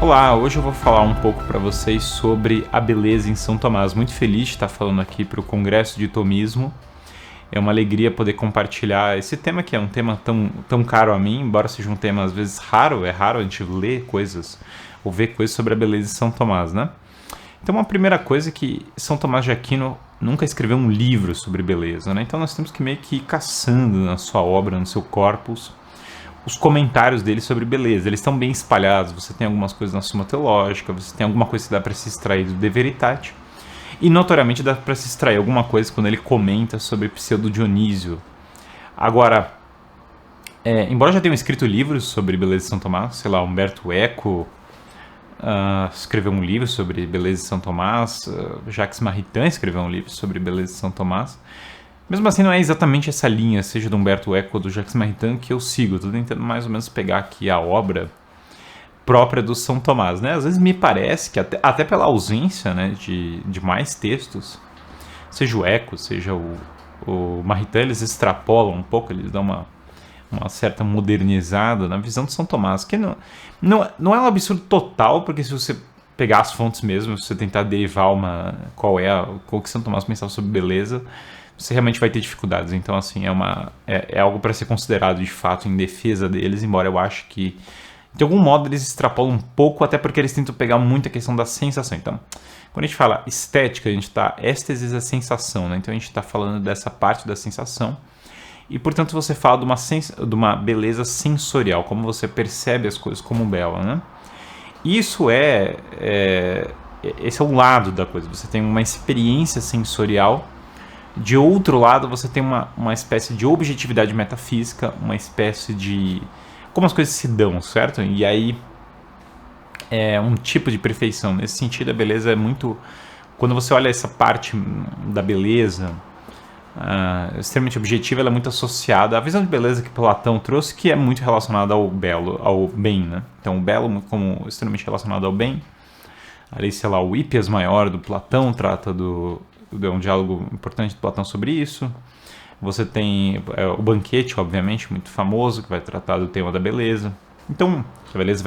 Olá, hoje eu vou falar um pouco para vocês sobre a beleza em São Tomás. Muito feliz de estar falando aqui para o Congresso de Tomismo. É uma alegria poder compartilhar esse tema que é um tema tão caro a mim, embora seja um tema às vezes raro, é raro a gente ler coisas ou ver coisas sobre a beleza de São Tomás, né? Então uma primeira coisa é que São Tomás de Aquino nunca escreveu um livro sobre beleza, né? Então nós temos que meio que ir caçando na sua obra, no seu corpus, os comentários dele sobre beleza. Eles estão bem espalhados, você tem algumas coisas na Suma Teológica, você tem alguma coisa que dá para se extrair do De Veritate, e notoriamente dá para se extrair alguma coisa quando ele comenta sobre Pseudo Dionísio. Agora, embora já tenham escrito livros sobre beleza de São Tomás, sei lá, Humberto Eco escreveu um livro sobre beleza de São Tomás, Jacques Maritain escreveu um livro sobre beleza de São Tomás. Mesmo assim, não é exatamente essa linha, seja do Humberto Eco ou do Jacques Maritain, que eu sigo. Estou tentando mais ou menos pegar aqui a obra própria do São Tomás, né? Às vezes me parece que até pela ausência, né, de mais textos, seja o Eco, seja o Maritain, eles extrapolam um pouco, eles dão uma certa modernizada na visão de São Tomás, que não é um absurdo total, porque se você pegar as fontes mesmo, se você tentar derivar qual que São Tomás pensava sobre beleza, você realmente vai ter dificuldades. Então, assim, é algo para ser considerado de fato em defesa deles, embora eu acho que, de algum modo, eles extrapolam um pouco, até porque eles tentam pegar muito a questão da sensação. Então, quando a gente fala estética, a gente está êxtasis é sensação, né? Então, a gente está falando dessa parte da sensação. E, portanto, você fala de uma beleza sensorial, como você percebe as coisas como bela, né? Isso esse é um lado da coisa. Você tem uma experiência sensorial. De outro lado, você tem uma espécie de objetividade metafísica, uma espécie de como as coisas se dão, certo? E aí é um tipo de perfeição. Nesse sentido, a beleza é muito... Quando você olha essa parte da beleza extremamente objetiva, ela é muito associada à visão de beleza que Platão trouxe, que é muito relacionada ao belo, ao bem, né? Então, o belo como extremamente relacionado ao bem. Ali, sei lá, o Hípias Maior do Platão trata é um diálogo importante de Platão sobre isso. Você tem o Banquete, obviamente, muito famoso, que vai tratar do tema da beleza. Então, a beleza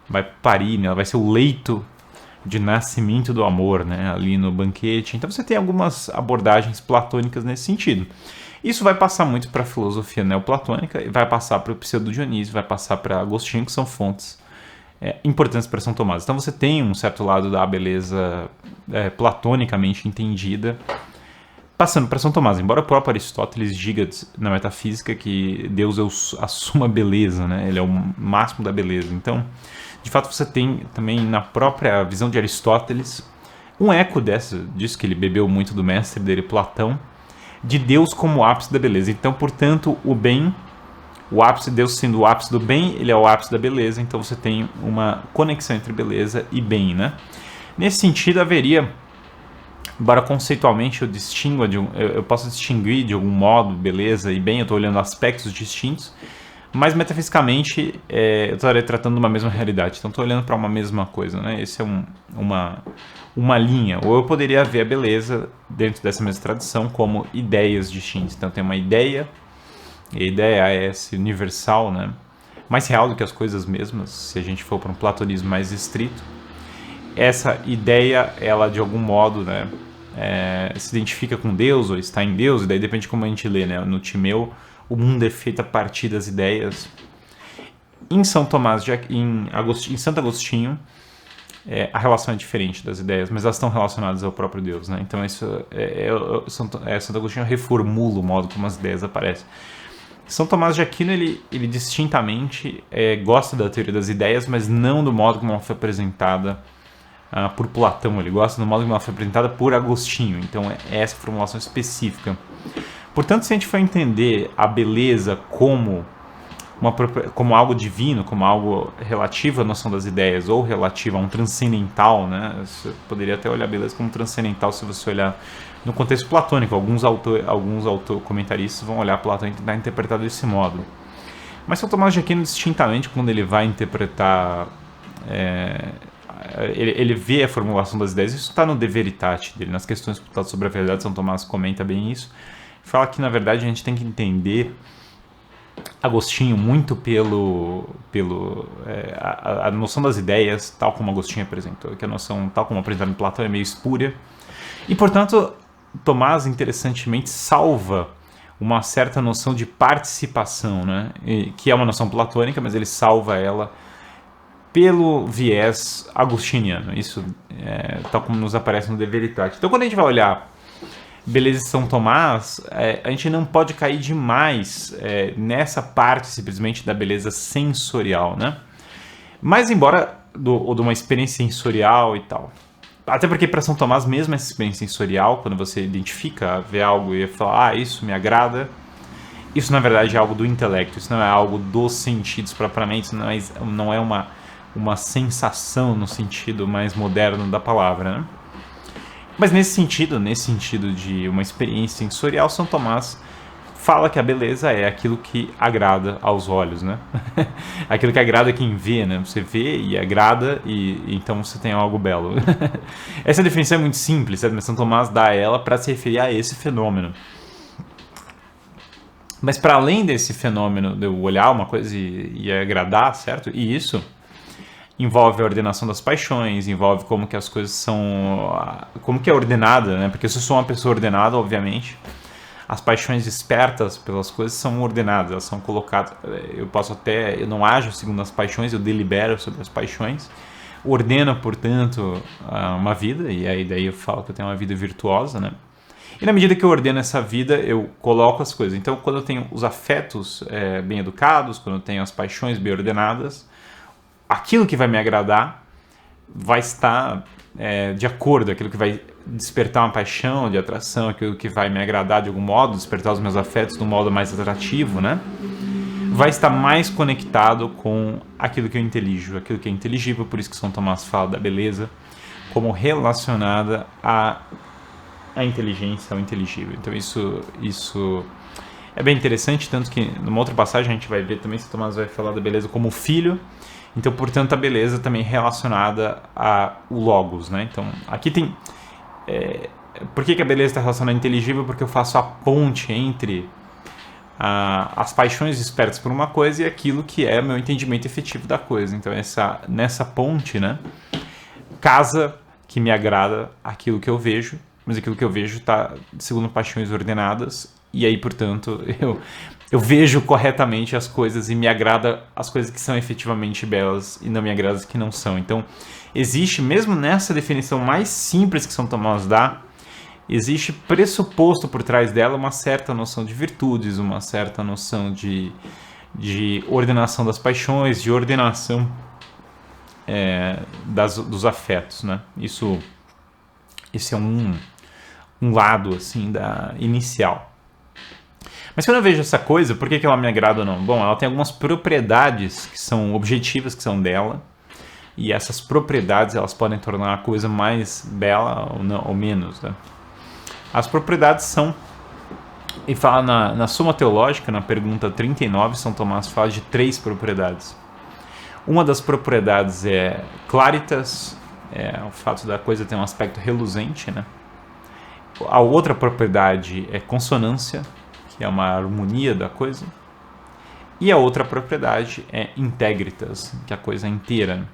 vai parir, né? Ela vai ser o leito de nascimento do amor, né? Ali no Banquete. Então, você tem algumas abordagens platônicas nesse sentido. Isso vai passar muito para a filosofia neoplatônica, vai passar para o Pseudo Dionísio, vai passar para Agostinho, que são fontes importantes para São Tomás. Então você tem um certo lado da beleza platonicamente entendida passando para São Tomás, embora o próprio Aristóteles diga na metafísica que Deus é a suma beleza, né? Ele é o máximo da beleza. Então, de fato, você tem também na própria visão de Aristóteles um eco disso que ele bebeu muito do mestre dele, Platão, de Deus como o ápice da beleza. Então, portanto, o bem, o ápice, Deus sendo o ápice do bem, ele é o ápice da beleza, então você tem uma conexão entre beleza e bem, né? Nesse sentido, haveria, embora conceitualmente eu possa distinguir de algum modo beleza e bem, eu estou olhando aspectos distintos, mas metafisicamente eu estarei tratando de uma mesma realidade, então estou olhando para uma mesma coisa, né? Esse é uma linha, ou eu poderia ver a beleza dentro dessa mesma tradição como ideias distintas, então tem uma ideia. E a ideia é essa universal, né? Mais real do que as coisas mesmas, se a gente for para um platonismo mais estrito. Essa ideia, ela de algum modo, né, se identifica com Deus ou está em Deus, e daí depende de como a gente lê, né? No Timeu, o mundo é feito a partir das ideias. Em São Tomás, em Santo Agostinho, a relação é diferente das ideias, mas elas estão relacionadas ao próprio Deus, né? Então Santo Agostinho reformula o modo como as ideias aparecem. São Tomás de Aquino, ele distintamente gosta da teoria das ideias, mas não do modo como ela foi apresentada por Platão. Ele gosta do modo como ela foi apresentada por Agostinho. Então, é essa formulação específica. Portanto, se a gente for entender a beleza como algo divino, como algo relativo à noção das ideias, ou relativo a um transcendental, né? Você poderia até olhar a beleza como transcendental se você olhar no contexto platônico. Alguns comentaristas vão olhar Platão e tentar interpretar desse modo. Mas São Tomás de Aquino, distintamente, quando ele vai interpretar, ele vê a formulação das ideias. Isso está no De Veritate dele, nas questões sobre a verdade. São Tomás comenta bem isso. Fala que, na verdade, a gente tem que entender Agostinho muito a noção das ideias, tal como Agostinho apresentou, que a noção, tal como apresentada em Platão, é meio espúria. E, portanto, Tomás, interessantemente, salva uma certa noção de participação, né? Que é uma noção platônica, mas ele salva ela pelo viés agostiniano. Isso tal como nos aparece no De Veritate. Então, quando a gente vai olhar Beleza de São Tomás, a gente não pode cair demais nessa parte simplesmente da beleza sensorial, né? Mas embora de uma experiência sensorial e tal. Até porque para São Tomás mesmo essa experiência sensorial, quando você identifica, vê algo e fala, isso me agrada, isso na verdade é algo do intelecto, isso não é algo dos sentidos propriamente, não é uma sensação no sentido mais moderno da palavra, né? Mas nesse sentido de uma experiência sensorial, São Tomás fala que a beleza é aquilo que agrada aos olhos, né? Aquilo que agrada quem vê, né? Você vê e agrada e então você tem algo belo. Essa definição é muito simples, certo? Mas São Tomás dá ela para se referir a esse fenômeno. Mas para além desse fenômeno de eu olhar uma coisa e agradar, certo? E isso envolve a ordenação das paixões, envolve como que as coisas são... como que é ordenada, né? Porque se eu sou uma pessoa ordenada, obviamente, as paixões despertas pelas coisas são ordenadas, elas são colocadas... Eu não ajo segundo as paixões, eu delibero sobre as paixões, ordeno, portanto, uma vida, e aí daí eu falo que eu tenho uma vida virtuosa, né? E na medida que eu ordeno essa vida, eu coloco as coisas. Então, quando eu tenho os afetos bem educados, quando eu tenho as paixões bem ordenadas, aquilo que vai me agradar vai estar de acordo, aquilo que vai despertar uma paixão de atração, aquilo que vai me agradar de algum modo, despertar os meus afetos de um modo mais atrativo, né? Vai estar mais conectado com aquilo que eu intelijo, aquilo que é inteligível, por isso que São Tomás fala da beleza como relacionada à inteligência, ao inteligível. Então isso é bem interessante, tanto que numa outra passagem a gente vai ver também, São Tomás vai falar da beleza como filho. Então, portanto, a beleza também relacionada ao logos, né? Então, aqui tem... por que a beleza está relacionada ao inteligível? Porque eu faço a ponte entre as paixões despertas por uma coisa e aquilo que é meu entendimento efetivo da coisa. Então, nessa ponte, né? Casa que me agrada aquilo que eu vejo, mas aquilo que eu vejo está segundo paixões ordenadas e aí, portanto, eu vejo corretamente as coisas e me agrada as coisas que são efetivamente belas e não me agrada as que não são. Então, existe, mesmo nessa definição mais simples que São Tomás dá, existe pressuposto por trás dela uma certa noção de virtudes, uma certa noção de ordenação das paixões, de ordenação dos afetos, né? Esse é um lado, assim, inicial. Mas quando eu vejo essa coisa, por que ela me agrada ou não? Bom, ela tem algumas propriedades que são objetivas, que são dela, e essas propriedades elas podem tornar a coisa mais bela ou menos, né? As propriedades são, e fala na Suma Teológica, na pergunta 39, São Tomás fala de 3 propriedades. Uma das propriedades é claritas, o fato da coisa ter um aspecto reluzente, né? A outra propriedade é consonância, que é uma harmonia da coisa. E a outra propriedade é integritas, que é a coisa é inteira.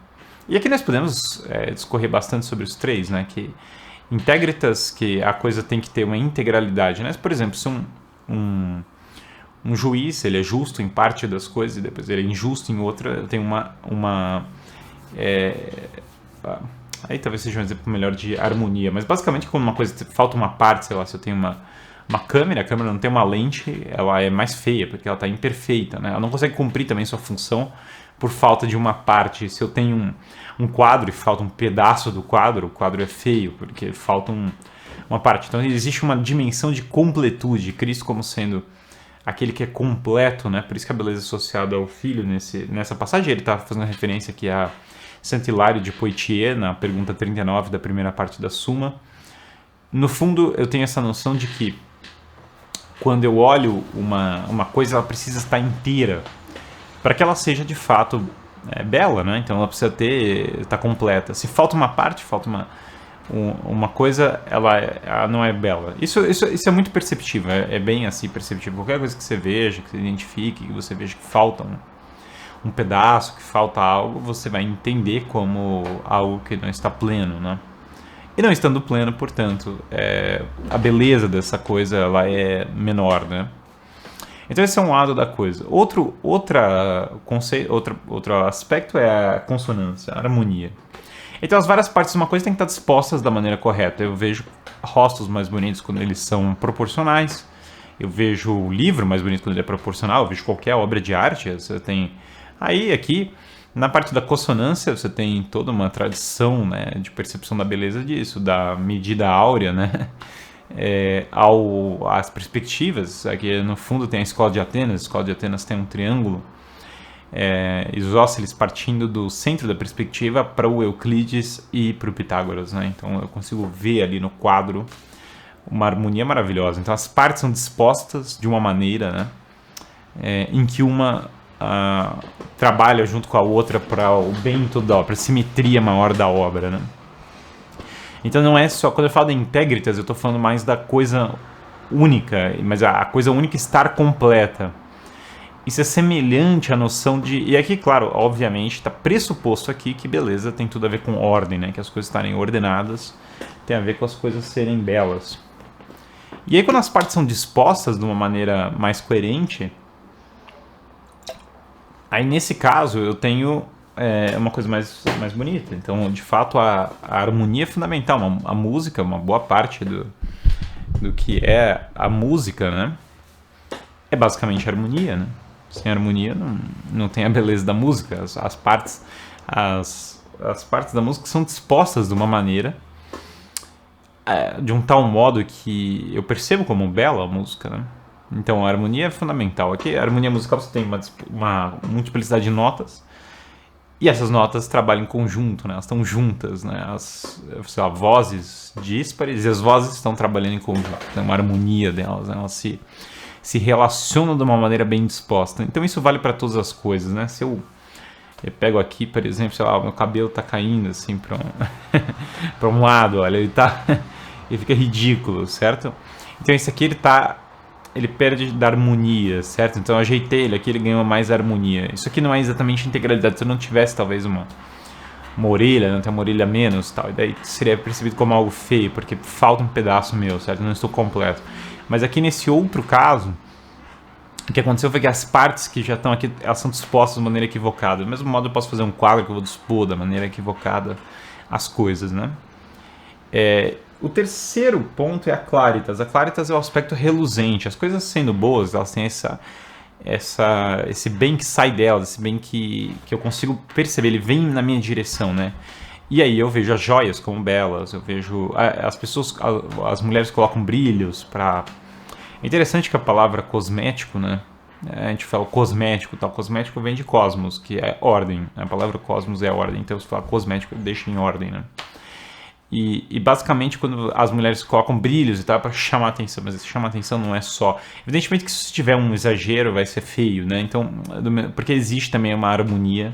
E aqui nós podemos discorrer bastante sobre os 3, né? Que integritas, que a coisa tem que ter uma integralidade, né? Por exemplo, se um juiz, ele é justo em parte das coisas e depois ele é injusto em outra, tem aí talvez seja um exemplo melhor de harmonia, mas basicamente quando uma coisa falta uma parte, sei lá, se eu tenho uma câmera, a câmera não tem uma lente, ela é mais feia, porque ela está imperfeita, né? Ela não consegue cumprir também sua função por falta de uma parte. Se eu tenho um quadro e falta um pedaço do quadro, o quadro é feio, porque falta uma parte. Então existe uma dimensão de completude, Cristo como sendo aquele que é completo, né? Por isso que a beleza associada ao Filho, nessa passagem, ele está fazendo referência aqui a Saint Hilário de Poitiers, na pergunta 39 da primeira parte da Suma. No fundo, eu tenho essa noção de que quando eu olho uma coisa, ela precisa estar inteira para que ela seja de fato bela, né? Então ela precisa estar completa. Se falta uma parte, falta uma coisa ela não é bela. Isso é muito perceptível, é bem assim perceptível. Qualquer coisa que você veja, que você identifique, que você veja que falta um pedaço, que falta algo, você vai entender como algo que não está pleno, né? E não estando pleno, portanto, a beleza dessa coisa ela é menor, né? Então esse é um lado da coisa. Outro aspecto é a consonância, a harmonia. Então as várias partes de uma coisa têm que estar dispostas da maneira correta. Eu vejo rostos mais bonitos quando eles são proporcionais. Eu vejo o livro mais bonito quando ele é proporcional. Eu vejo qualquer obra de arte. Você tem aí aqui na parte da consonância você tem toda uma tradição, né, de percepção da beleza disso, da medida áurea, né? As perspectivas. Aqui no fundo tem a escola de Atenas. A escola de Atenas tem um triângulo. Isósceles partindo do centro da perspectiva para o Euclides e para o Pitágoras, né? Então eu consigo ver ali no quadro uma harmonia maravilhosa. Então as partes são dispostas de uma maneira, né, em que uma trabalha junto com a outra para o bem toda a obra, para a simetria maior da obra, né? Então não é só, quando eu falo de integritas, eu estou falando mais da coisa única, mas a coisa única estar completa. Isso é semelhante à noção de... E aqui, claro, obviamente, está pressuposto aqui que beleza tem tudo a ver com ordem, né? Que as coisas estarem ordenadas tem a ver com as coisas serem belas. E aí, quando as partes são dispostas de uma maneira mais coerente, aí nesse caso eu tenho uma coisa mais bonita. Então, de fato, a harmonia é fundamental. A música, uma boa parte do que é a música, né? É basicamente harmonia, né? Sem harmonia não tem a beleza da música. As partes da música são dispostas de uma maneira, de um tal modo que eu percebo como bela a música, né? Então a harmonia é fundamental. Aqui a harmonia musical você tem uma multiplicidade de notas e essas notas trabalham em conjunto, né? Elas estão juntas, né? As vozes díspares e as vozes estão trabalhando em conjunto. Tem uma harmonia delas, né? Elas se relacionam de uma maneira bem disposta. Então isso vale para todas as coisas, né? Se eu pego aqui, por exemplo, sei lá, o meu cabelo tá caindo assim para um lado, olha, ele fica ridículo, certo? Então esse aqui ele perde da harmonia, certo? Então eu ajeitei ele aqui, ele ganhou mais harmonia. Isso aqui não é exatamente integralidade. Se eu não tivesse talvez uma orelha, não tem uma orelha menos, tal, e daí seria percebido como algo feio, porque falta um pedaço meu, certo? Eu não estou completo. Mas aqui nesse outro caso, o que aconteceu foi que as partes que já estão aqui, elas são dispostas de maneira equivocada. Do mesmo modo eu posso fazer um quadro que eu vou dispor da maneira equivocada as coisas, né? O terceiro ponto é a claritas. A claritas é o aspecto reluzente. As coisas sendo boas, elas têm esse bem que sai delas, esse bem que eu consigo perceber, ele vem na minha direção, né? E aí eu vejo as joias como belas, eu vejo as mulheres colocam brilhos para... É interessante que a palavra cosmético, né? A gente fala cosmético, tal. Cosmético vem de cosmos, que é ordem. A palavra cosmos é ordem, então você fala cosmético, deixa em ordem, né? E basicamente quando as mulheres colocam brilhos e tal, é para chamar atenção, mas esse chamar atenção não é só... Evidentemente que se tiver um exagero vai ser feio, né? Então, porque existe também uma harmonia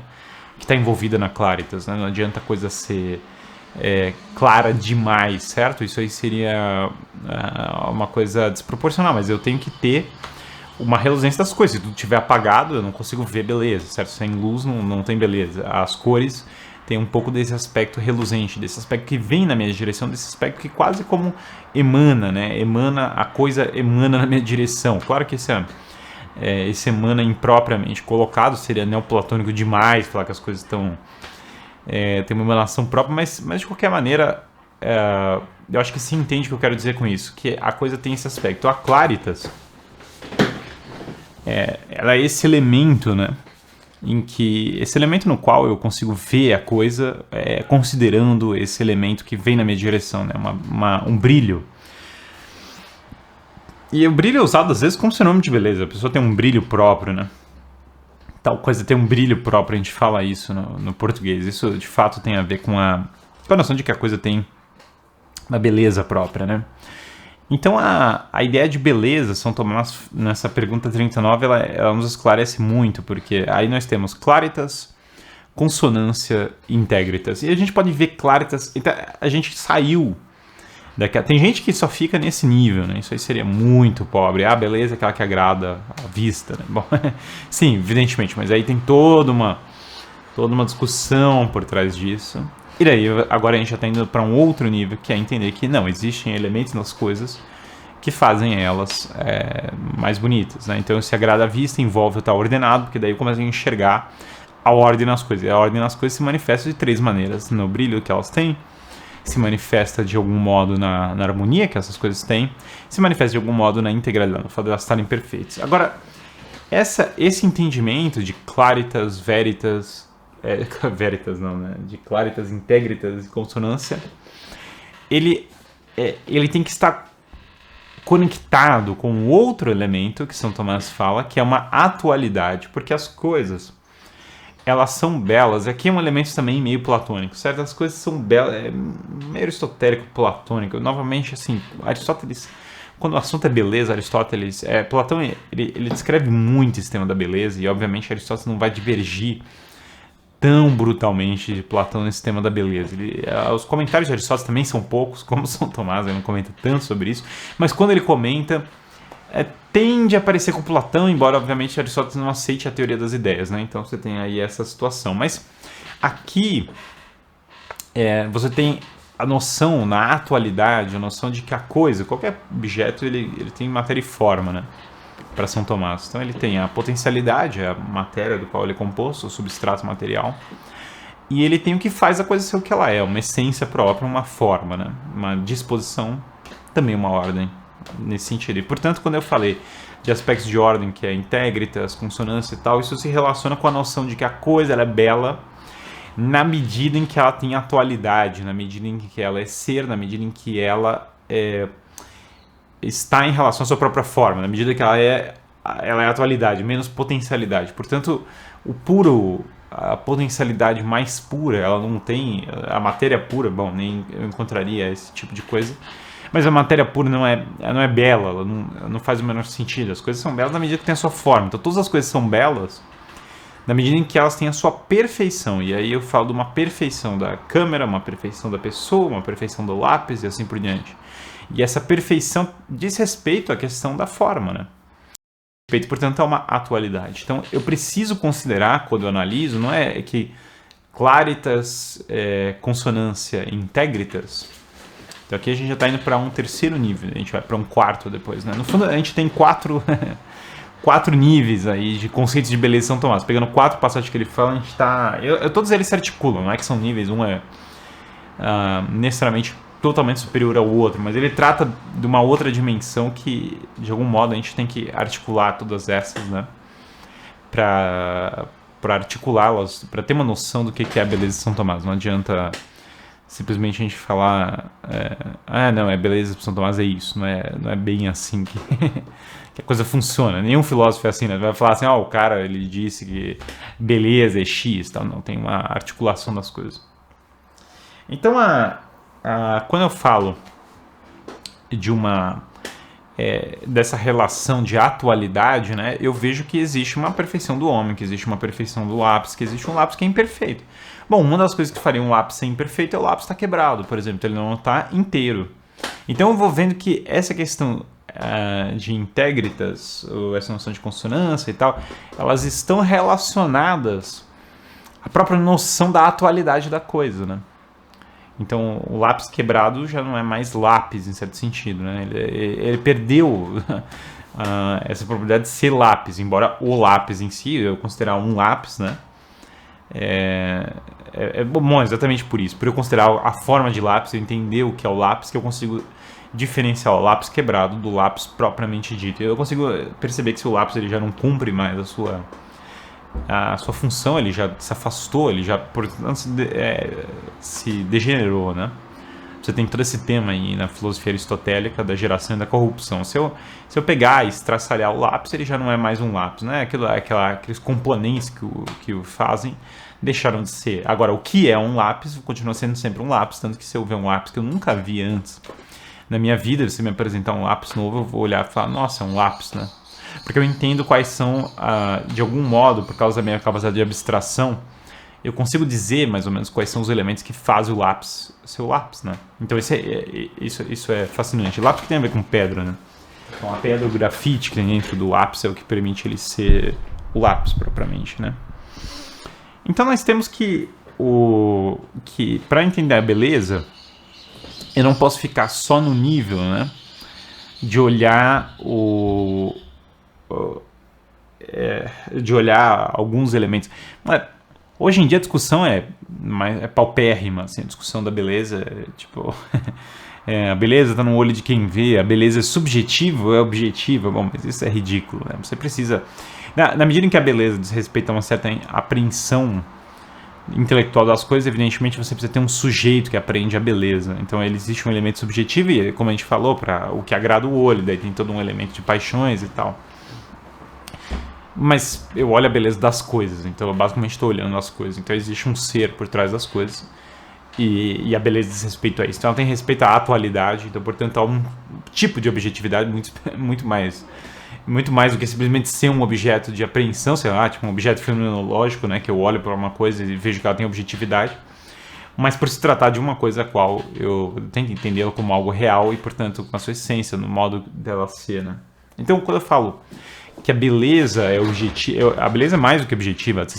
que está envolvida na claritas, né? Não adianta a coisa ser clara demais, certo? Isso aí seria uma coisa desproporcional, mas eu tenho que ter uma reluzência das coisas. Se tudo estiver apagado, eu não consigo ver beleza, certo? Sem luz não tem beleza. As cores têm um pouco desse aspecto reluzente, desse aspecto que vem na minha direção, desse aspecto que quase como emana, né? A coisa emana na minha direção. Claro que esse emana impropriamente colocado seria neoplatônico demais, falar que as coisas estão... tem uma emanação própria, mas de qualquer maneira, eu acho que se entende o que eu quero dizer com isso, que a coisa tem esse aspecto. A claritas, ela é esse elemento, né? Esse elemento no qual eu consigo ver a coisa considerando esse elemento que vem na minha direção, né? Um brilho. E o brilho é usado às vezes como sinônimo de beleza. A pessoa tem um brilho próprio, né? Tal coisa tem um brilho próprio, a gente fala isso no português. Isso de fato tem a ver com a noção de que a coisa tem uma beleza própria, né? Então a ideia de beleza, São Tomás, nessa pergunta 39, ela nos esclarece muito, porque aí nós temos claritas, consonância e integritas. E a gente pode ver claritas. Então, a gente saiu daquela. Tem gente que só fica nesse nível, né? Isso aí seria muito pobre. Ah, beleza, aquela que agrada a vista, né? Bom, sim, evidentemente, mas aí tem toda uma discussão por trás disso. E daí, agora a gente já está indo para um outro nível, que é entender que não, existem elementos nas coisas que fazem elas mais bonitas, né? Então, se agrada a vista, envolve o tal ordenado, porque daí eu começo a enxergar a ordem nas coisas. E a ordem nas coisas se manifesta de 3 maneiras: no brilho que elas têm, se manifesta de algum modo na harmonia que essas coisas têm, se manifesta de algum modo na integralidade, no fato de elas estarem perfeitas. Agora, esse entendimento de claritas, veritas, veritas não, né? De claritas, integritas e consonância, ele tem que estar conectado com outro elemento que São Tomás fala, que é uma atualidade, porque as coisas, elas são belas. Aqui é um elemento também meio platônico, certas coisas são belas, meio aristotélico, platônico. Novamente, assim, Aristóteles, quando o assunto é beleza, Aristóteles, Platão, ele descreve muito esse tema da beleza, e obviamente Aristóteles não vai divergir tão brutalmente de Platão nesse tema da beleza. Os comentários de Aristóteles também são poucos, como São Tomás, ele não comenta tanto sobre isso, mas quando ele comenta, tende a parecer com Platão, embora obviamente Aristóteles não aceite a teoria das ideias, né? Então você tem aí essa situação. Mas aqui você tem a noção, na atualidade, a noção de que a coisa, qualquer objeto, ele tem matéria e forma, né? Para São Tomás. Então ele tem a potencialidade, a matéria do qual ele é composto, o substrato material, e ele tem o que faz a coisa ser o que ela é, uma essência própria, uma forma, né? Uma disposição, também uma ordem, nesse sentido. E, portanto, quando eu falei de aspectos de ordem, que é integritas, consonância e tal, isso se relaciona com a noção de que a coisa ela é bela na medida em que ela tem atualidade, na medida em que ela é ser, na medida em que ela está em relação à sua própria forma, na medida que ela é atualidade, menos potencialidade. Portanto, a potencialidade mais pura, ela não tem, a matéria pura, bom, nem eu encontraria esse tipo de coisa, mas a matéria pura não é bela, ela não faz o menor sentido. As coisas são belas na medida que tem a sua forma. Então todas as coisas são belas na medida em que elas têm a sua perfeição. E aí eu falo de uma perfeição da câmera, uma perfeição da pessoa, uma perfeição do lápis e assim por diante. E essa perfeição diz respeito à questão da forma, né? Respeito, portanto, a uma atualidade. Então, eu preciso considerar, quando eu analiso, não é que claritas, consonância, integritas. Então, aqui a gente já está indo para um terceiro nível, a gente vai para um quarto depois, né? No fundo, a gente tem quatro níveis aí de conceitos de beleza de São Tomás. Pegando 4 passagens que ele fala, a gente está... Todos eles se articulam, não é que são níveis, um é necessariamente totalmente superior ao outro, mas ele trata de uma outra dimensão que, de algum modo, a gente tem que articular todas essas, né? Para articulá-las, para ter uma noção do que é a beleza de São Tomás. Não adianta simplesmente a gente falar não, beleza de São Tomás é isso, não é bem assim que, que a coisa funciona. Nenhum filósofo é assim, né? Vai falar assim, o cara, ele disse que beleza é X, tal. Não, tem uma articulação das coisas. Então, quando eu falo de dessa relação de atualidade, né, eu vejo que existe uma perfeição do homem, que existe uma perfeição do lápis, que existe um lápis que é imperfeito. Bom, uma das coisas que faria um lápis ser imperfeito é o lápis estar quebrado, por exemplo, ele não está inteiro. Então eu vou vendo que essa questão de integritas, ou essa noção de consonância e tal, elas estão relacionadas à própria noção da atualidade da coisa, né? Então, o lápis quebrado já não é mais lápis, em certo sentido, né? Ele perdeu essa propriedade de ser lápis, embora o lápis em si, eu considerar um lápis, né? Bom, exatamente por isso. Por eu considerar a forma de lápis, eu entender o que é o lápis, que eu consigo diferenciar o lápis quebrado do lápis propriamente dito. Eu consigo perceber que se o lápis ele já não cumpre mais a sua função, ele já se afastou, ele já, portanto, se degenerou, né? Você tem todo esse tema aí na filosofia aristotélica da geração e da corrupção. Se eu pegar e estraçalhar o lápis, ele já não é mais um lápis, né? Aqueles componentes que o fazem deixaram de ser. Agora, o que é um lápis continua sendo sempre um lápis, tanto que se eu ver um lápis que eu nunca vi antes na minha vida, se me apresentar um lápis novo, eu vou olhar e falar, nossa, é um lápis, né? Porque eu entendo quais são, de algum modo, por causa da minha capacidade de abstração, eu consigo dizer mais ou menos quais são os elementos que fazem o lápis ser o lápis, né? Então isso é fascinante. Lápis tem a ver com pedra, né? Então a pedra, o grafite que tem dentro do lápis é o que permite ele ser o lápis propriamente, né? Então nós temos que para entender a beleza, eu não posso ficar só no nível, né, de olhar de olhar alguns elementos. Mas hoje em dia a discussão é paupérrima, assim, a discussão da beleza tipo a beleza está no olho de quem vê, a beleza é subjetiva ou é objetiva? Bom, mas isso é ridículo, né? Você precisa, na medida em que a beleza diz respeito a uma certa apreensão intelectual das coisas, evidentemente você precisa ter um sujeito que aprende a beleza. Então existe um elemento subjetivo e, como a gente falou, para o que agrada o olho, daí tem todo um elemento de paixões e tal. Mas eu olho a beleza das coisas, então eu basicamente estou olhando as coisas. Então existe um ser por trás das coisas e a beleza diz respeito a isso. Então ela tem respeito à atualidade, então portanto há um tipo de objetividade muito mais do que simplesmente ser um objeto de apreensão, sei lá, tipo um objeto fenomenológico, né, que eu olho para uma coisa e vejo que ela tem objetividade, mas por se tratar de uma coisa a qual eu tento entendê-la como algo real e, portanto, com a sua essência, no modo dela ser, né. Então, quando eu falo que a beleza é objetiva, a beleza é mais do que objetiva, diz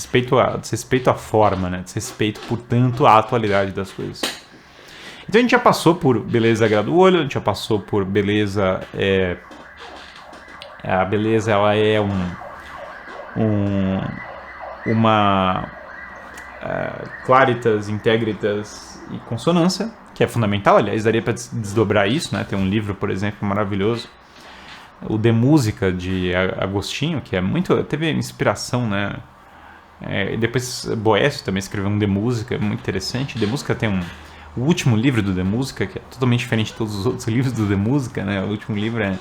respeito à forma, né, diz respeito, portanto, à atualidade das coisas. Então a gente já passou por beleza agrada o olho, a gente já passou por beleza a beleza, ela é uma claritas, integritas e consonância, que é fundamental. Aliás, daria para desdobrar isso, né? Tem um livro, por exemplo, maravilhoso, o De Música, de Agostinho, que teve inspiração, né? Depois Boécio também escreveu um De Música, muito interessante. De Música tem o último livro do De Música, que é totalmente diferente de todos os outros livros do De Música, né? O último livro é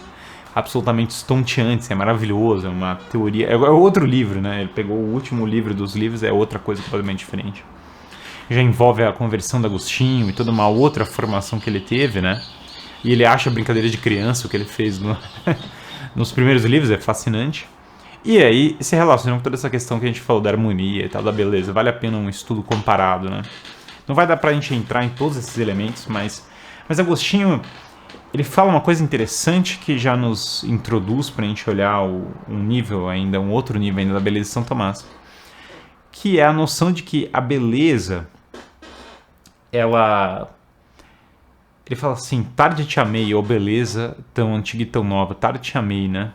absolutamente estonteante, é maravilhoso, é uma teoria, é outro livro, né? Ele pegou o último livro dos livros, é outra coisa completamente diferente. Já envolve a conversão de Agostinho e toda uma outra formação que ele teve, né? E ele acha brincadeira de criança o que ele fez nos primeiros livros, é fascinante. E aí se relaciona com toda essa questão que a gente falou da harmonia e tal, da beleza. Vale a pena um estudo comparado, né? Não vai dar pra gente entrar em todos esses elementos, mas Agostinho, ele fala uma coisa interessante que já nos introduz para a gente olhar um outro nível ainda da beleza de São Tomás, que é a noção de que a beleza, ele fala assim, tarde te amei, ó beleza tão antiga e tão nova, tarde te amei, né?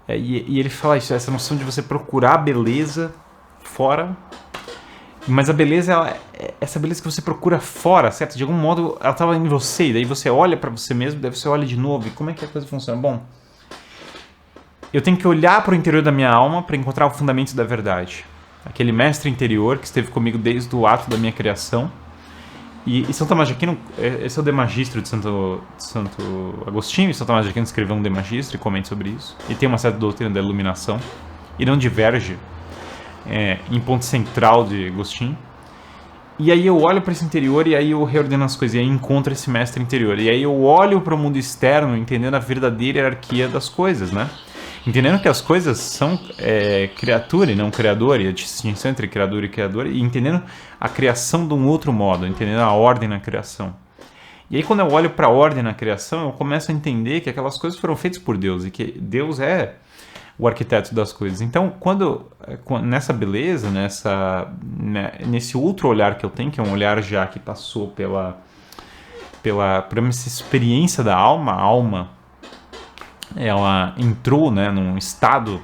E ele fala isso, essa noção de você procurar a beleza fora, mas a beleza, essa beleza que você procura fora, certo? De algum modo, ela estava em você, e daí você olha para você mesmo, daí você olha de novo, e como é que a coisa funciona? Bom, eu tenho que olhar para o interior da minha alma para encontrar o fundamento da verdade. Aquele mestre interior que esteve comigo desde o ato da minha criação. E São Tomás de Aquino, esse é o De Magistro de Santo Agostinho, e São Tomás de Aquino escreveu um De Magistro e comenta sobre isso. E tem uma certa doutrina da iluminação, e não diverge em ponto central de Agostinho. E aí eu olho para esse interior e aí eu reordeno as coisas, e aí encontro esse mestre interior. E aí eu olho para o mundo externo, entendendo a verdadeira hierarquia das coisas, né? Entendendo que as coisas são criatura e não criador, e a distinção entre criador e criador, e entendendo a criação de um outro modo, entendendo a ordem na criação. E aí quando eu olho para a ordem na criação, eu começo a entender que aquelas coisas foram feitas por Deus, e que Deus é o arquiteto das coisas. Então, nessa beleza, nesse outro olhar que eu tenho, que é um olhar já que passou por essa experiência da alma, a alma, ela entrou, né, num estado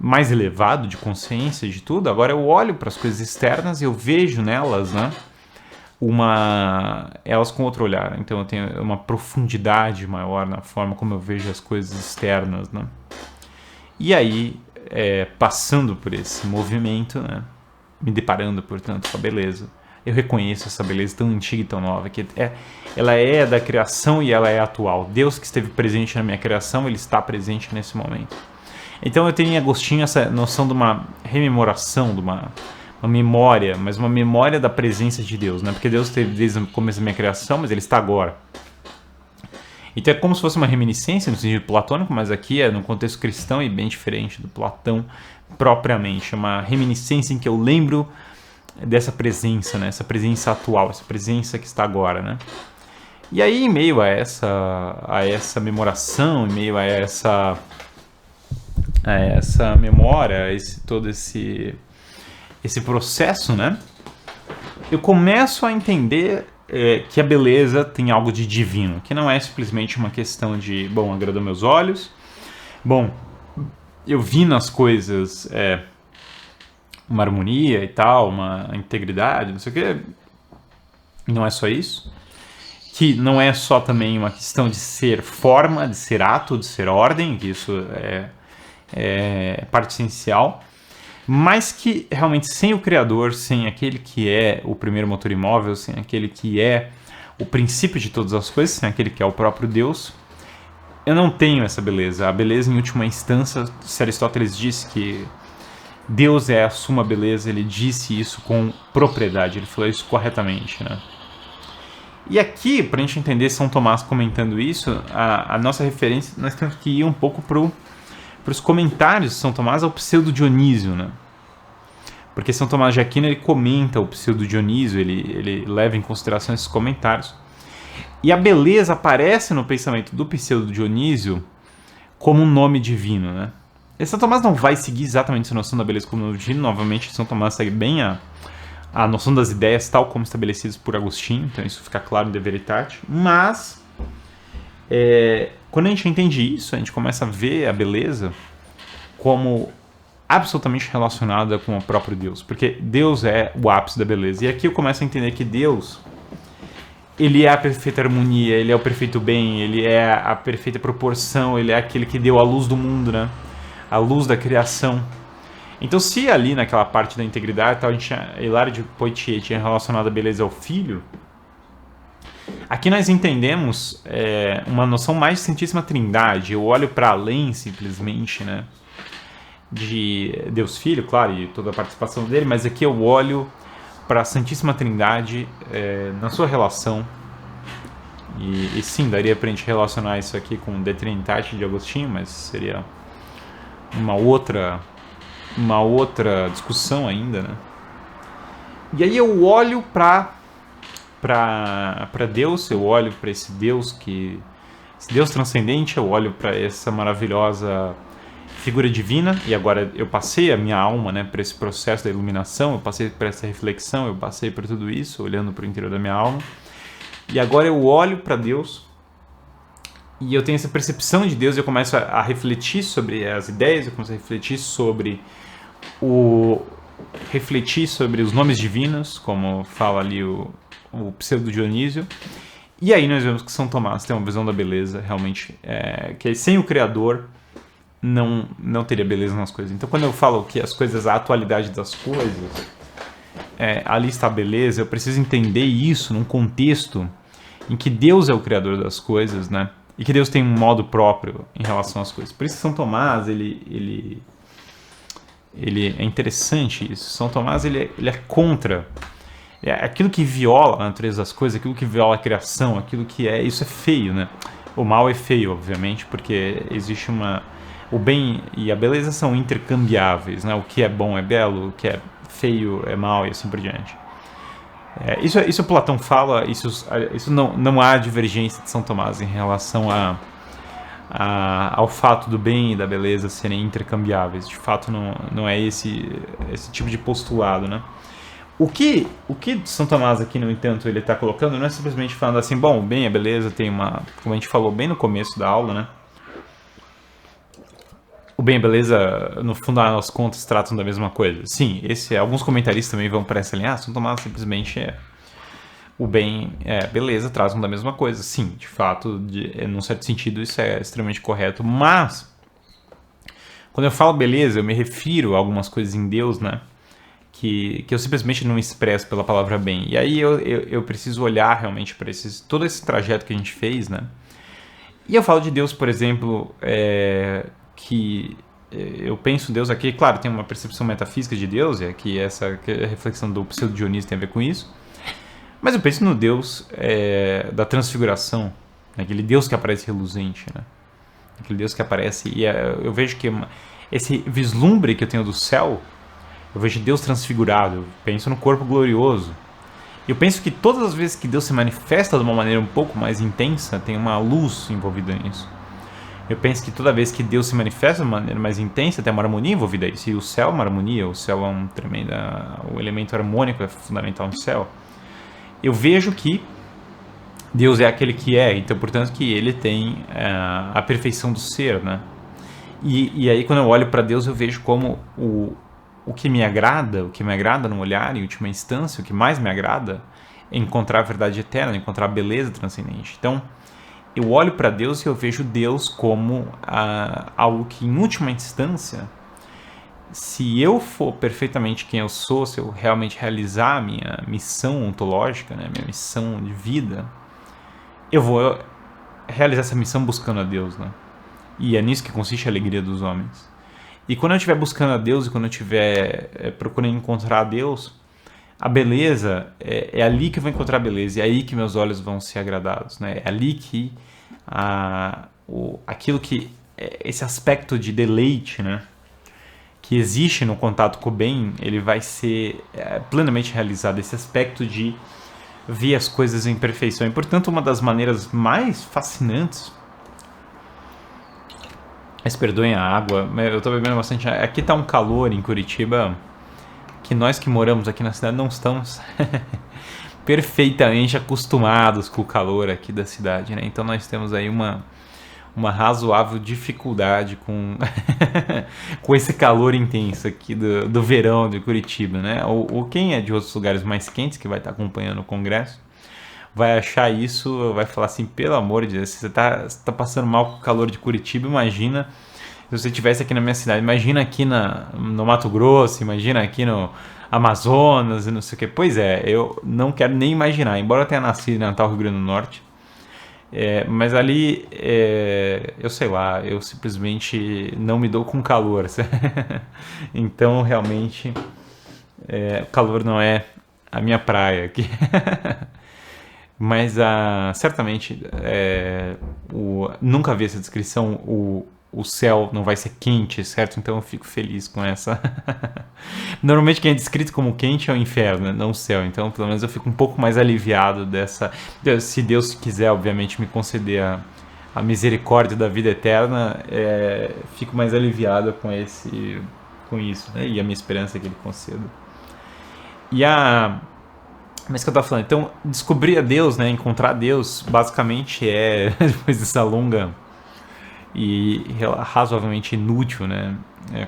mais elevado de consciência de tudo. Agora eu olho para as coisas externas e eu vejo nelas, né, elas com outro olhar. Então eu tenho uma profundidade maior na forma como eu vejo as coisas externas, né? E aí, passando por esse movimento, né, me deparando, portanto, com a beleza, eu reconheço essa beleza tão antiga e tão nova, que ela é da criação e ela é atual. Deus que esteve presente na minha criação, ele está presente nesse momento. Então eu tenho em Agostinho essa noção de uma rememoração, de uma memória, mas uma memória da presença de Deus, né? Porque Deus esteve desde o começo da minha criação, mas ele está agora. Então é como se fosse uma reminiscência no sentido platônico, mas aqui é no contexto cristão e bem diferente do Platão, propriamente, é uma reminiscência em que eu lembro dessa presença, né? Essa presença atual, essa presença que está agora, né? E aí, em meio a essa memoração, em meio a essa memória, todo esse processo, né? Eu começo a entender que a beleza tem algo de divino, que não é simplesmente uma questão de, bom, agradou meus olhos, bom, eu vi nas coisas uma harmonia e tal, uma integridade, não sei o que, não é só isso. Que não é só também uma questão de ser forma, de ser ato, de ser ordem, que isso é parte essencial, mas que realmente sem o Criador, sem aquele que é o primeiro motor imóvel, sem aquele que é o princípio de todas as coisas, sem aquele que é o próprio Deus, eu não tenho essa beleza. A beleza, em última instância, se Aristóteles disse que Deus é a suma beleza, ele disse isso com propriedade, ele falou isso corretamente, né? E aqui, para a gente entender São Tomás comentando isso, a nossa referência, nós temos que ir um pouco para os comentários de São Tomás ao Pseudo-Dionísio, né? Porque São Tomás de Aquino ele comenta o Pseudo-Dionísio, ele leva em consideração esses comentários. E a beleza aparece no pensamento do Pseudo-Dionísio como um nome divino, né? E São Tomás não vai seguir exatamente essa noção da beleza como nome divino, novamente São Tomás segue bem a noção das ideias tal como estabelecidas por Agostinho, então isso fica claro em De Veritate, mas quando a gente entende isso, a gente começa a ver a beleza como absolutamente relacionada com o próprio Deus, porque Deus é o ápice da beleza, e aqui eu começo a entender que Deus, ele é a perfeita harmonia, ele é o perfeito bem, ele é a perfeita proporção, ele é aquele que deu a luz do mundo, né? A luz da criação. Então, se ali naquela parte da integridade, tal, a gente, Hilário de Poitiers tinha relacionado a beleza ao filho, aqui nós entendemos uma noção mais de Santíssima Trindade. Eu olho para além, simplesmente, né, de Deus Filho, claro, e toda a participação dele, mas aqui eu olho para a Santíssima Trindade na sua relação. E sim, daria para a gente relacionar isso aqui com De Trinitate de Agostinho, mas seria uma outra discussão ainda, né? E aí eu olho para Deus, eu olho para esse Deus transcendente, eu olho para essa maravilhosa figura divina, e agora eu passei a minha alma, né, para esse processo da iluminação, eu passei por essa reflexão, eu passei por tudo isso, olhando para o interior da minha alma, e agora eu olho para Deus e eu tenho essa percepção de Deus, eu começo a refletir sobre as ideias, eu começo a refletir sobre os nomes divinos, como fala ali o Pseudo-Dionísio. E aí nós vemos que São Tomás tem uma visão da beleza, realmente, que sem o Criador não teria beleza nas coisas. Então, quando eu falo que as coisas, a atualidade das coisas, ali está a beleza, eu preciso entender isso num contexto em que Deus é o Criador das coisas, né? E que Deus tem um modo próprio em relação às coisas. Por isso que São Tomás, ele é interessante isso. São Tomás, ele é contra aquilo que viola a natureza das coisas, aquilo que viola a criação, aquilo que isso é feio, né? O mal é feio, obviamente, porque existe o bem e a beleza são intercambiáveis, né? O que é bom é belo, o que é feio é mal e assim por diante. Isso Platão fala, isso não há divergência de São Tomás em relação ao fato do bem e da beleza serem intercambiáveis. De fato, não é esse tipo de postulado, né? O que São Tomás aqui, no entanto, ele está colocando não é simplesmente falando assim, bom, o bem e a beleza tem como a gente falou bem no começo da aula, né? O bem e a beleza, no fundo das contas, tratam da mesma coisa. Sim, alguns comentaristas também vão para essa linha. São Tomás simplesmente o bem e a beleza tratam da mesma coisa. Sim, de fato, num certo sentido, isso é extremamente correto. Mas, quando eu falo beleza, eu me refiro a algumas coisas em Deus, né? Que eu simplesmente não expresso pela palavra bem. E aí eu preciso olhar realmente para todo esse trajeto que a gente fez, né? E eu falo de Deus, por exemplo, que eu penso Deus aqui, claro, tem uma percepção metafísica de Deus, e aqui a reflexão do Pseudo-Dionísio tem a ver com isso, mas eu penso no Deus da transfiguração, aquele Deus que aparece reluzente, né? aquele Deus que aparece, e eu vejo que esse vislumbre que eu tenho do céu, eu vejo Deus transfigurado, eu penso no corpo glorioso. Eu penso que todas as vezes que Deus se manifesta de uma maneira um pouco mais intensa, tem uma luz envolvida nisso. Eu penso que toda vez que Deus se manifesta de uma maneira mais intensa, tem uma harmonia envolvida nisso. E o céu é uma harmonia, o céu é um tremendo... O elemento harmônico é fundamental no céu. Eu vejo que Deus é aquele que é, então, portanto, que ele tem a perfeição do ser, né? E aí, quando eu olho para Deus, eu vejo como o que me agrada no olhar, em última instância, o que mais me agrada é encontrar a verdade eterna, encontrar a beleza transcendente. Então, eu olho para Deus e eu vejo Deus como algo que, em última instância, se eu for perfeitamente quem eu sou, se eu realmente realizar a minha missão ontológica, né, minha missão de vida, eu vou realizar essa missão buscando a Deus, né? E é nisso que consiste a alegria dos homens. E quando eu estiver buscando a Deus e quando eu estiver procurando encontrar a Deus, a beleza, é ali que eu vou encontrar a beleza, é aí que meus olhos vão ser agradados, né? É ali que aquilo que, esse aspecto de deleite, né, que existe no contato com o bem, ele vai ser plenamente realizado, esse aspecto de ver as coisas em perfeição. E, portanto, uma das maneiras mais fascinantes... Mas perdoem a água, eu tô bebendo bastante. Aqui tá um calor em Curitiba que nós que moramos aqui na cidade não estamos perfeitamente acostumados com o calor aqui da cidade, né? Então nós temos aí uma razoável dificuldade com com esse calor intenso aqui do verão de Curitiba, né? Ou quem é de outros lugares mais quentes que vai estar acompanhando o congresso vai achar isso, vai falar assim, pelo amor de Deus, se você tá passando mal com o calor de Curitiba, imagina se você estivesse aqui na minha cidade, imagina aqui no Mato Grosso, imagina aqui no Amazonas e não sei o que. Pois é, eu não quero nem imaginar, embora eu tenha nascido em Natal, Rio Grande do Norte, mas ali, eu sei lá, eu simplesmente não me dou com calor. Então, realmente, o calor não é a minha praia aqui. Mas certamente nunca vi essa descrição, o céu não vai ser quente, certo? Então eu fico feliz com essa. Normalmente quem é descrito como quente é o inferno, não o céu. Então pelo menos eu fico um pouco mais aliviado dessa... Se Deus quiser, obviamente, me conceder a misericórdia da vida eterna, fico mais aliviado com isso, né? E a minha esperança é que Ele conceda. Mas que eu tava falando, então descobrir a Deus, né, encontrar Deus, basicamente depois dessa longa e razoavelmente inútil, né,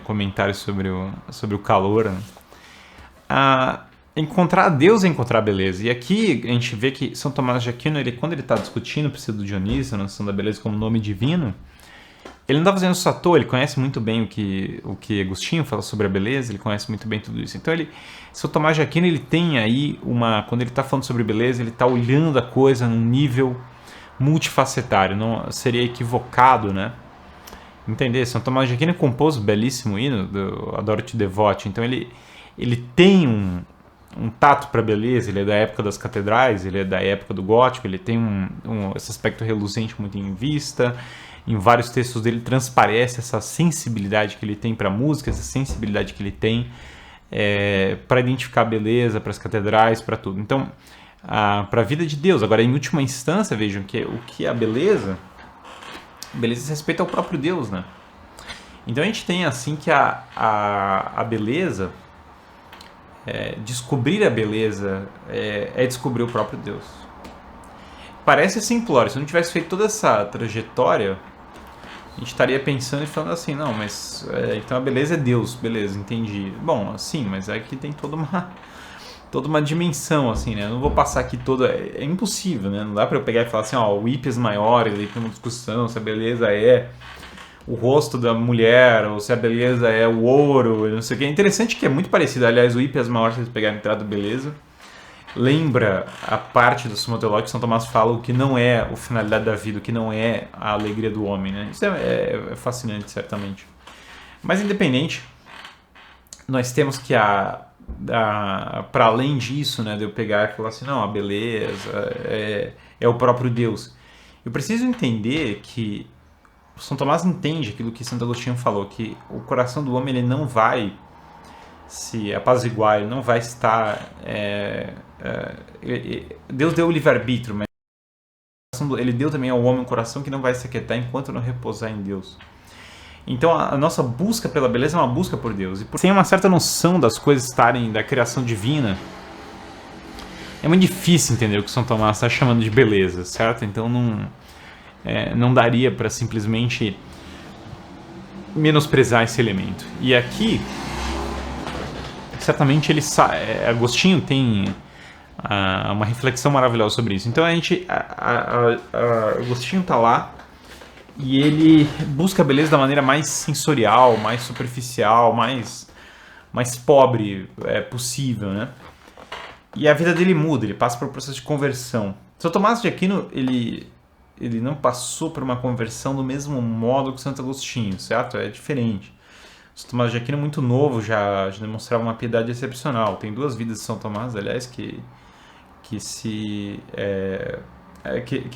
comentário sobre o calor, né, encontrar Deus é encontrar beleza. E aqui a gente vê que São Tomás de Aquino, quando ele está discutindo o Pseudo Dionísio, a noção da beleza como nome divino, ele não está fazendo isso à toa, ele conhece muito bem o que Agostinho fala sobre a beleza, ele conhece muito bem tudo isso. Então, São Tomás de Aquino, ele tem aí quando ele está falando sobre beleza, ele está olhando a coisa num nível multifacetário, não seria equivocado, né? Entender? São Tomás de Aquino compôs um belíssimo hino do Adoro Te Devote, então ele tem um tato para beleza, ele é da época das catedrais, ele é da época do gótico, ele tem esse aspecto reluzente muito em vista. Em vários textos dele transparece essa sensibilidade que ele tem para a música, essa sensibilidade que ele tem para identificar a beleza, para as catedrais, para tudo. Então, para a vida de Deus. Agora, em última instância, vejam que o que é a beleza diz respeito ao próprio Deus, né? Então a gente tem assim que a beleza, descobrir a beleza é descobrir o próprio Deus. Parece simplório, se eu não tivesse feito toda essa trajetória, a gente estaria pensando e falando assim, não, mas então a beleza é Deus, beleza, entendi. Bom, assim, mas aqui tem toda uma dimensão, assim, né? Eu não vou passar aqui toda... É impossível, né? Não dá pra eu pegar e falar assim, o hípis maiores, aí tem uma discussão se a beleza é o rosto da mulher, ou se a beleza é o ouro, não sei o que. É interessante que é muito parecido, aliás, o hípis maior, se vocês pegarem a entrada do beleza, lembra a parte do Suma Teológico que São Tomás fala o que não é a finalidade da vida, o que não é a alegria do homem, né? Isso é fascinante, certamente. Mas independente, nós temos que para além disso, né, de eu pegar e falar assim, não, a beleza é o próprio Deus. Eu preciso entender que São Tomás entende aquilo que Santo Agostinho falou, que o coração do homem ele não vai se apaziguar, ele não vai estar... Deus deu o livre-arbítrio, mas ele deu também ao homem um coração que não vai se aquietar enquanto não repousar em Deus. Então a nossa busca pela beleza é uma busca por Deus. E sem uma certa noção das coisas estarem da criação divina, é muito difícil entender o que São Tomás está chamando de beleza, certo? Então não daria para simplesmente menosprezar esse elemento. E aqui, certamente Agostinho tem uma reflexão maravilhosa sobre isso. Então Agostinho está lá e ele busca a beleza da maneira mais sensorial, mais superficial, mais pobre possível, né? E a vida dele muda, ele passa por um processo de conversão. São Tomás de Aquino, ele não passou por uma conversão do mesmo modo que Santo Agostinho, certo? É diferente. São Tomás de Aquino, muito novo, já demonstrava uma piedade excepcional. Tem 2 vidas de São Tomás, aliás, que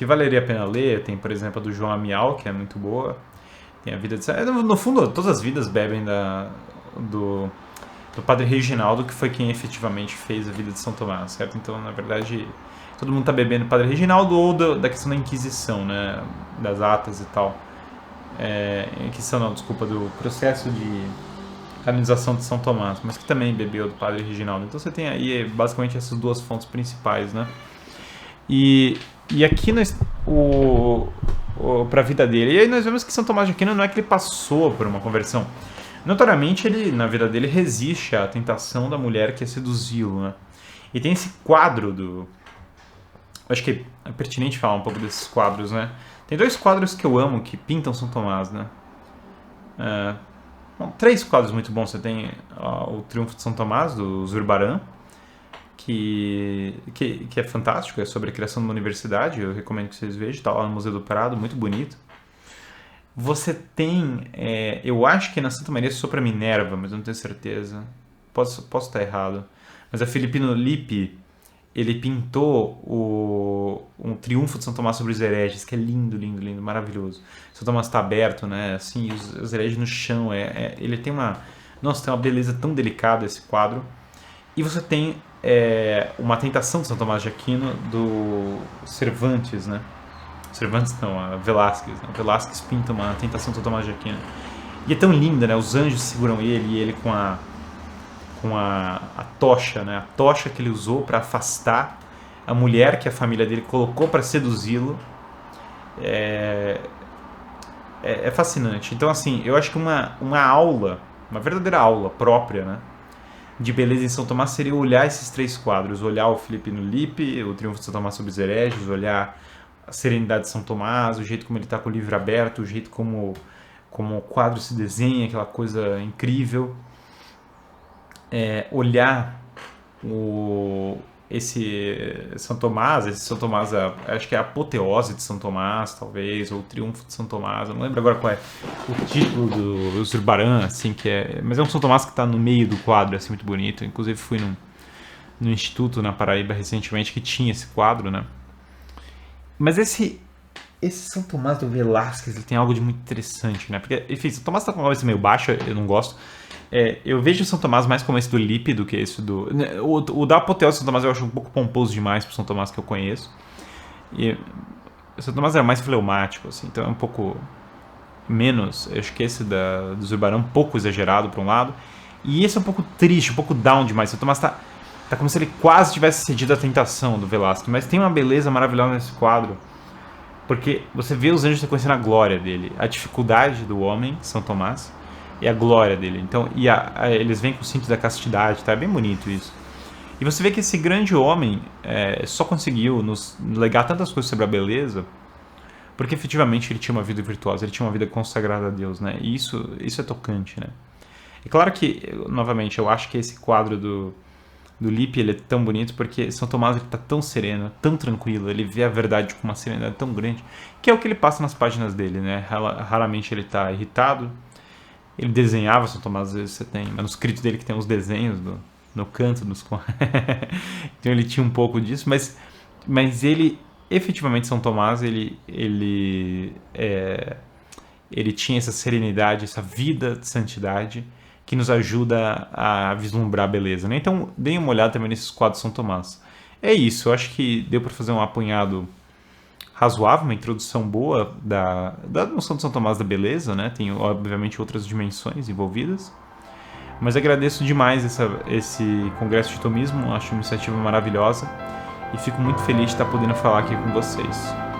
valeria a pena ler. Tem, por exemplo, a do João Amial, que é muito boa. Tem a vida de... No fundo, todas as vidas bebem do Padre Reginaldo, que foi quem efetivamente fez a vida de São Tomás, certo? Então, na verdade, todo mundo está bebendo do Padre Reginaldo ou da questão da Inquisição, né? Das atas e tal. Inquisição não, desculpa, do processo de canonização de São Tomás, mas que também bebeu do Padre Reginaldo. Então você tem aí basicamente essas 2 fontes principais, né? E aqui para a vida dele, e aí nós vemos que São Tomás de Aquino não é que ele passou por uma conversão. Notoriamente, ele, na vida dele, resiste à tentação da mulher que é seduzi-lo, né? E tem esse quadro acho que é pertinente falar um pouco desses quadros, né? Tem 2 quadros que eu amo, que pintam São Tomás, né? 3 quadros muito bons. Você tem o Triunfo de São Tomás, do Zurbarán, que é fantástico, é sobre a criação de uma universidade, eu recomendo que vocês vejam, está lá no Museu do Prado, muito bonito. Você tem, eu acho que na Santa Maria Sopra Minerva, mas eu não tenho certeza, posso estar errado, mas a Filipino Lippi, ele pintou um Triunfo de São Tomás sobre os hereges, que é lindo, lindo, lindo, maravilhoso. São Tomás está aberto, né, assim, os hereges no chão, ele tem tem uma beleza tão delicada esse quadro. E você tem uma tentação de São Tomás de Aquino do Cervantes, né? Cervantes não, a Velázquez. Né? Velázquez pinta uma tentação de São Tomás de Aquino. E é tão linda, né? Os anjos seguram ele e ele com a tocha, né? A tocha que ele usou para afastar a mulher que a família dele colocou para seduzi-lo. É fascinante. Então, assim, eu acho que uma aula, uma verdadeira aula própria, né? De beleza em São Tomás seria olhar esses 3 quadros, olhar o Filipino Lippi, o Triunfo de São Tomás sobre os hereges, olhar a serenidade de São Tomás, o jeito como ele está com o livro aberto, o jeito como o quadro se desenha, aquela coisa incrível. Olhar esse São Tomás, acho que é a apoteose de São Tomás, talvez, ou o Triunfo de São Tomás, eu não lembro agora qual é o título do Zurbarán, assim, mas é um São Tomás que está no meio do quadro, assim, muito bonito. Inclusive fui no Instituto na Paraíba recentemente que tinha esse quadro, né? Mas esse São Tomás do Velázquez, ele tem algo de muito interessante, né? Porque, enfim, São Tomás está com uma cabeça meio baixa, eu não gosto. Eu vejo o São Tomás mais como esse do Lippi do que esse do... O da apoteose de São Tomás eu acho um pouco pomposo demais pro São Tomás que eu conheço. E o São Tomás era mais fleumático, assim, então é um pouco menos... Eu acho que esse do Zurbarán é um pouco exagerado por um lado. E esse é um pouco triste, um pouco down demais. O São Tomás tá como se ele quase tivesse cedido à tentação do Velázquez. Mas tem uma beleza maravilhosa nesse quadro. Porque você vê os anjos reconhecendo a glória dele. A dificuldade do homem, São Tomás... e a glória dele. Então, eles vêm com o cinto da castidade, tá? É bem bonito isso. E você vê que esse grande homem só conseguiu nos legar tantas coisas sobre a beleza porque efetivamente ele tinha uma vida virtuosa, ele tinha uma vida consagrada a Deus, né? E isso é tocante, né? É claro que, novamente, eu acho que esse quadro do Lippi, ele é tão bonito porque São Tomás está tão sereno, tão tranquilo, ele vê a verdade com uma serenidade tão grande, que é o que ele passa nas páginas dele, né? Raramente ele está irritado. Ele desenhava, São Tomás, às vezes você tem manuscritos dele que tem os desenhos no canto dos... Então ele tinha um pouco disso, mas ele, efetivamente, São Tomás, ele ele tinha essa serenidade, essa vida de santidade que nos ajuda a vislumbrar a beleza, né? Então, deem uma olhada também nesses quadros de São Tomás. É isso, eu acho que deu para fazer um apanhado razoável, uma introdução boa da noção de São Tomás da beleza, né? Tem, obviamente, outras dimensões envolvidas. Mas agradeço demais esse congresso de tomismo, acho uma iniciativa maravilhosa e fico muito feliz de estar podendo falar aqui com vocês.